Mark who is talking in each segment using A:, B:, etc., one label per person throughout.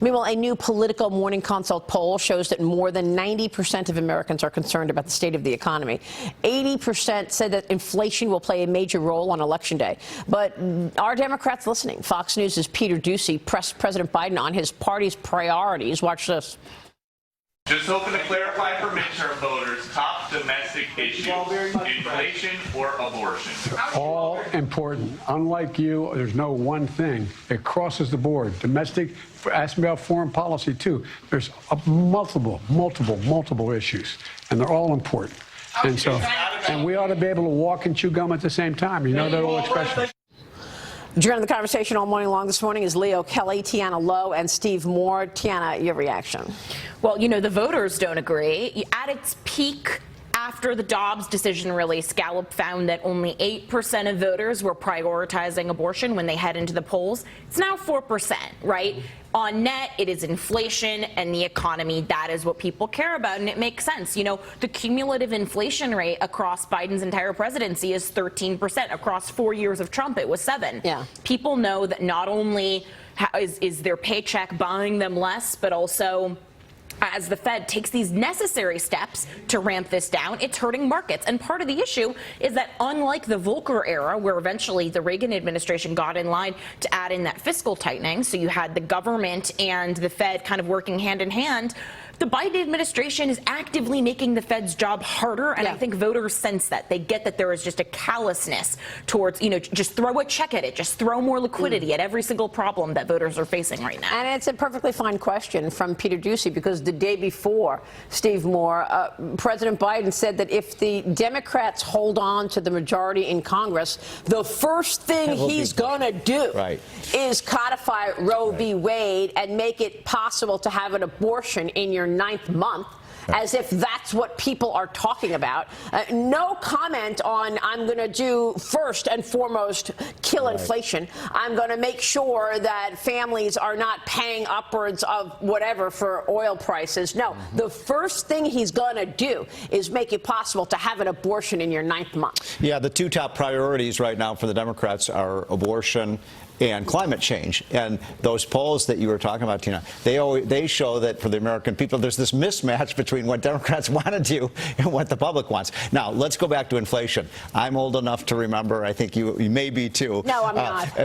A: Meanwhile, a new Politico Morning Consult poll shows that more than 90% of Americans are concerned about the state of the economy. 80% said that inflation will play a major role on Election Day. But are Democrats listening? Fox News' Peter Doocy pressed President Biden on his party's priorities. Watch this.
B: Just hoping to clarify for midterm voters, top domestic issues, inflation or abortion.
C: All important. Unlike you, there's no one thing. It crosses the board. Domestic, ask me about foreign policy, too. There's multiple issues, and they're all important. And we ought to be able to walk and chew gum at the same time. You know that old expression.
A: Joining the conversation all morning long this morning is Leo Kelly, Tiana Lowe, and Steve Moore. Tiana, your reaction?
D: Well, you know, the voters don't agree. At its peak, after the Dobbs decision release, Gallup found that only 8% of voters were prioritizing abortion when they head into the polls. It's now 4%, right? On net, it is inflation and the economy. That is what people care about, and it makes sense. You know, the cumulative inflation rate across Biden's entire presidency is 13%. Across 4 years of Trump, it was 7%.
A: Yeah.
D: People know that not only is their paycheck buying them less, but also as the Fed takes these necessary steps to ramp this down, it's hurting markets. And part of the issue is that unlike the Volcker era, where eventually the Reagan administration got in line to add in that fiscal tightening, so you had the government and the Fed kind of working hand in hand, the Biden administration is actively making the Fed's job harder, and I think voters sense that. They get that there is just a callousness towards, you know, just throw a check at it, just throw more liquidity at every single problem that voters are facing right now.
A: And it's a perfectly fine question from Peter Doocy, because the day before, Steve Moore, President Biden said that if the Democrats hold on to the majority in Congress, the first thing he's going to do is codify Roe v. Wade and make it possible to have an abortion in your 9th month, as if that's what people are talking about. No comment on, I'm going to do first and foremost kill inflation. I'm going to make sure that families are not paying upwards of whatever for oil prices. No, the first thing he's going to do is make it possible to have an abortion in your 9th month.
E: Yeah, the two top priorities right now for the Democrats are abortion and climate change. And those polls that you were talking about, Tina, they show that for the American people, there's this mismatch between what Democrats want to do and what the public wants. Now, let's go back to inflation. I'm old enough to remember. I think you may be too.
A: No, I'm not.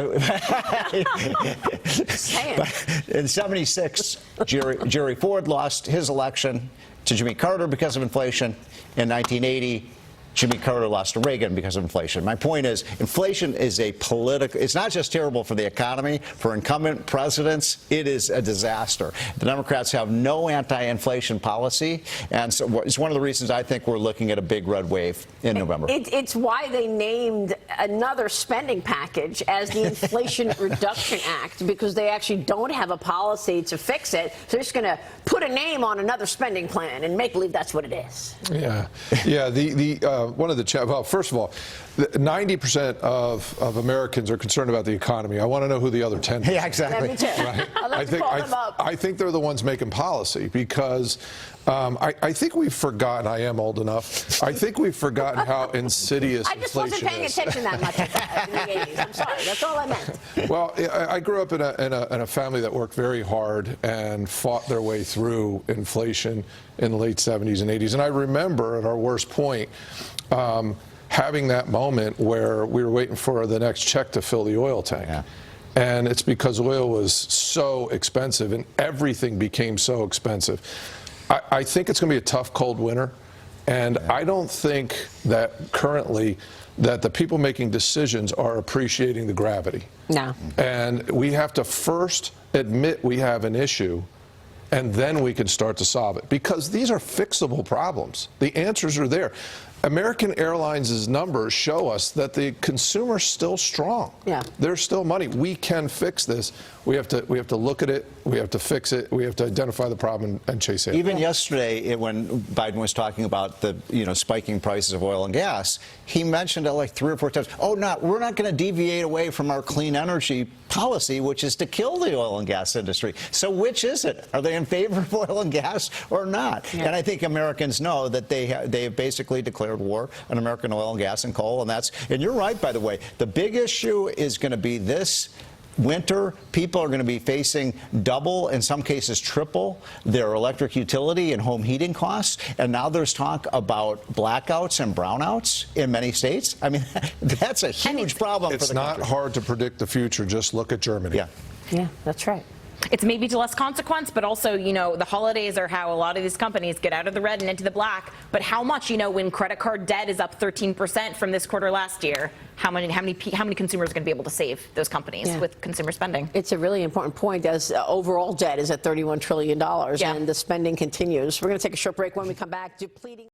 E: In '76, Jerry Ford lost his election to Jimmy Carter because of inflation. In 1980, Jimmy Carter lost to Reagan because of inflation. My point is, inflation is a political, it's not just terrible for the economy, for incumbent presidents, it is a disaster. The Democrats have no anti-inflation policy, and so it's one of the reasons I think we're looking at a big red wave in November.
A: It's why they named another spending package as the Inflation Reduction Act, because they actually don't have a policy to fix it. So they're just going to put a name on another spending plan and make believe that's what it is.
F: Yeah. One of the well, first of all, 90% of Americans are concerned about the economy. I want to know who the other 10%.
E: Yeah, exactly.
A: Me too.
F: Right?
A: I
F: think they're the ones making policy, because I think we've forgotten. I am old enough. I think we've forgotten how insidious
A: I just
F: inflation
A: wasn't paying
F: is.
A: attention that much in the 80s. I'm sorry. That's all I meant.
F: Well, I grew up in a family that worked very hard and fought their way through inflation in the late 70s and 80s. And I remember at our worst point, having that moment where we were waiting for the next check to fill the oil tank. Yeah. And it's because oil was so expensive and everything became so expensive. I think it's going to be a tough, cold winter. And I don't think that currently that the people making decisions are appreciating the gravity.
A: No.
F: And we have to first admit we have an issue, and then we can start to solve it, because these are fixable problems. The answers are there. American Airlines' numbers show us that the consumer's still strong. Yeah. There's still money. We can fix this. We have to look at it. We have to fix it. We have to identify the problem and chase it.
E: Even yesterday, when Biden was talking about the spiking prices of oil and gas, he mentioned it like 3 or 4 times. Oh, we're not going to deviate away from our clean energy policy, which is to kill the oil and gas industry. So which is it? Are they in favor of oil and gas or not? Yeah. And I think Americans know that they have basically declared war on American oil and gas and coal, and you're right, by the way. The big issue is going to be this winter, people are going to be facing double, in some cases triple, their electric utility and home heating costs. And now there's talk about blackouts and brownouts in many states. I mean, that's a huge problem for
F: It's
E: the
F: not
E: country.
F: hard to predict the future. Just look at Germany.
E: Yeah.
A: Yeah, that's right.
D: It's maybe to less consequence, but also, you know, the holidays are how a lot of these companies get out of the red and into the black. But how much, you know, when credit card debt is up 13% from this quarter last year, how many consumers are going to be able to save those companies
A: Yeah.
D: with consumer spending?
A: It's a really important point, as overall debt is at $31 trillion,
D: Yeah.
A: and the spending continues. We're going to take a short break. When we come back, depleting.